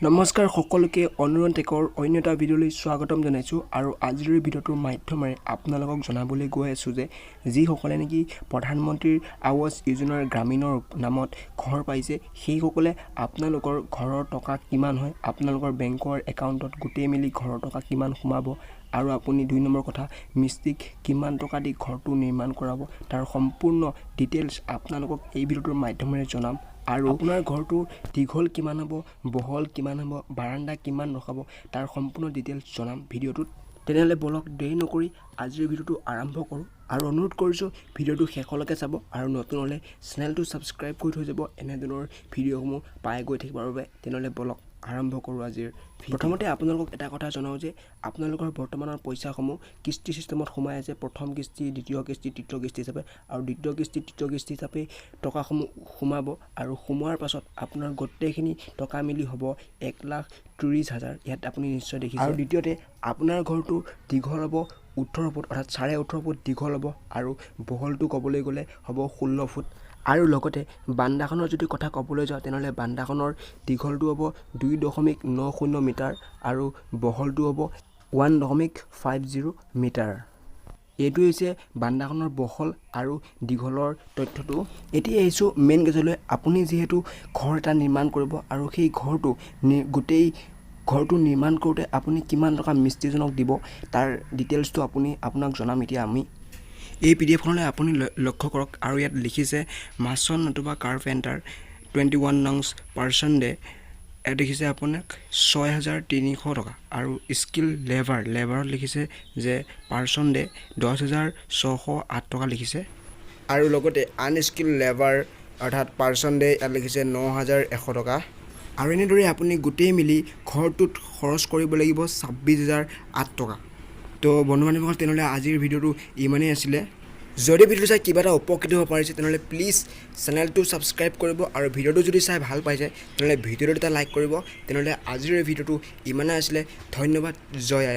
নমস্কাৰ সকলোকে অনুৰণ টেকৰ অন্য এটা ভিডিঅ'লৈ স্বাগতম জনাইছোঁ আৰু আজিৰ ভিডিঅ'টোৰ মাধ্যমেৰে আপোনালোকক জনাবলৈ গৈ আছোঁ যে যিসকলে নেকি প্ৰধানমন্ত্ৰীৰ আৱাস যোজনাৰ গ্ৰামীণৰ নামত ঘৰ পাইছে সেইসকলে আপোনালোকৰ ঘৰৰ টকা কিমান হয় আপোনালোকৰ বেংকৰ একাউণ্টত গোটেই মিলি ঘৰৰ টকা কিমান সোমাব আৰু আপুনি 2 নম্বৰ কথা মিস্ত্ৰীক কিমান টকা দি ঘৰটো নিৰ্মাণ কৰাব তাৰ সম্পূৰ্ণ ডিটেইলছ আপোনালোকক এই ভিডিঅ'টোৰ মাধ্যমেৰে জনাম আৰু আপোনাৰ ঘৰটো দীঘল কিমান হ'ব বহল কিমান হ'ব বাৰান্দা কিমান ৰখাব তাৰ সম্পূৰ্ণ ডিটেইলছ জনাম ভিডিঅ'টোত তেনেহ'লে বলক দেৰি নকৰি আজিৰ ভিডিঅ'টো আৰম্ভ কৰোঁ আৰু অনুৰোধ কৰিছোঁ ভিডিঅ'টো শেষলৈকে চাব আৰু নতুন হ'লে চেনেলটো ছাবস্ক্ৰাইব কৰি থৈ যাব এনেধৰণৰ ভিডিঅ'সমূহ পাই গৈ থাকিবৰ বাবে তেনেহ'লে বলক আৰম্ভ কৰোঁ আজিৰ প্ৰথমতে আপোনালোকক এটা কথা জনাওঁ যে আপোনালোকৰ বৰ্তমানৰ পইচাসমূহ কিস্তি চিষ্টেমত সোমাই আছে প্ৰথম কিস্তি দ্বিতীয় কিস্তি তৃতীয় কিস্তি হিচাপে আৰু দ্বিতীয় কিস্তি তৃতীয় কিস্তি হিচাপে টকাসমূহ সোমাব আৰু সোমোৱাৰ পাছত আপোনাৰ গোটেইখিনি টকা মিলি হ'ব 1,30,000 ইয়াত আপুনি নিশ্চয় দেখিছে আৰু দ্বিতীয়তে আপোনাৰ ঘৰটো দীঘল হ'ব 18 ফুট অৰ্থাৎ 18.5 ফুট দীঘল হ'ব আৰু বহলটো ক'বলৈ গ'লে হ'ব 16 ফুট আৰু লগতে বান্দাখনৰ যদি কথা ক'বলৈ যাওঁ তেনেহ'লে বান্দাখনৰ দীঘলটো হ'ব 2.90 মিটাৰ আৰু বহলটো হ'ব 1.50 মিটাৰ এইটো হৈছে বান্দাখনৰ বহল আৰু দীঘলৰ তথ্যটো এতিয়া আহিছোঁ মেইন গেজলৈ আপুনি যিহেতু ঘৰ এটা নিৰ্মাণ কৰিব আৰু সেই ঘৰটো গোটেই ঘৰটো নিৰ্মাণ কৰোঁতে আপুনি কিমান টকা মিস্ত্ৰীজনক দিব তাৰ ডিটেইলছটো আপোনাক জনাম এতিয়া আমি এই পিডিএফখনলৈ আপুনি লক্ষ্য কৰক আৰু ইয়াত লিখিছে মাছন নতুবা কাৰ্পেণ্টাৰ 21 নংছ পাৰ্চন ডে ইয়াত দেখিছে আপোনাক 6,300 টকা আৰু স্কিল লেবাৰত লিখিছে যে পাৰ্চন ডে 10,608 টকা লিখিছে আৰু লগতে আনস্কিল লেবাৰ অৰ্থাৎ পাৰ্চন ডে ইয়াত লিখিছে 9,100 টকা আৰু এনেদৰে আপুনি গোটেই মিলি ঘৰটোত খৰচ কৰিব লাগিব 26,008 টকা তো বন্ধু বান্ধৱীসকল তেনেহ'লে আজিৰ ভিডিঅ'টো ইমানেই আছিলে যদি ভিডিঅ'টো চাই কিবা এটা উপকৃত হ'ব পাৰিছে তেনেহ'লে প্লিজ চেনেলটো ছাবস্ক্ৰাইব কৰিব আৰু ভিডিঅ'টো যদি চাই ভাল পাইছে তেনেহ'লে ভিডিঅ'টো এটা লাইক কৰিব তেনেহ'লে আজিৰ ভিডিঅ'টো ইমানেই আছিলে ধন্যবাদ জয় আই